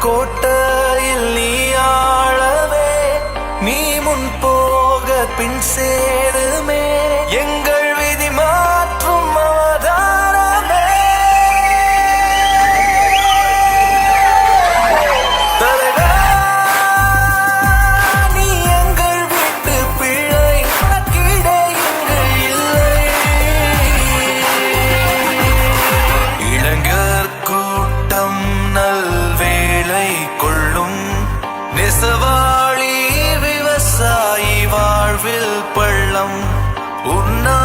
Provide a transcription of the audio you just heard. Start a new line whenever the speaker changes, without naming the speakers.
கோட்டையில் நீ ஆளவே, நீ முன் போக பின் சேருமே எங்கள் விதி மாற்றும் அவதாரமே. தலைவா, நீ எங்கள் வீட்டு பிள்ளை, உனக்கிடை இங்கு இல்லை. இளைஞர் கூட்டம் நல்வேளை கொள்ளும், நெசவாளி விவசாயி வாழ்வில் பள்ளம் உண்ணா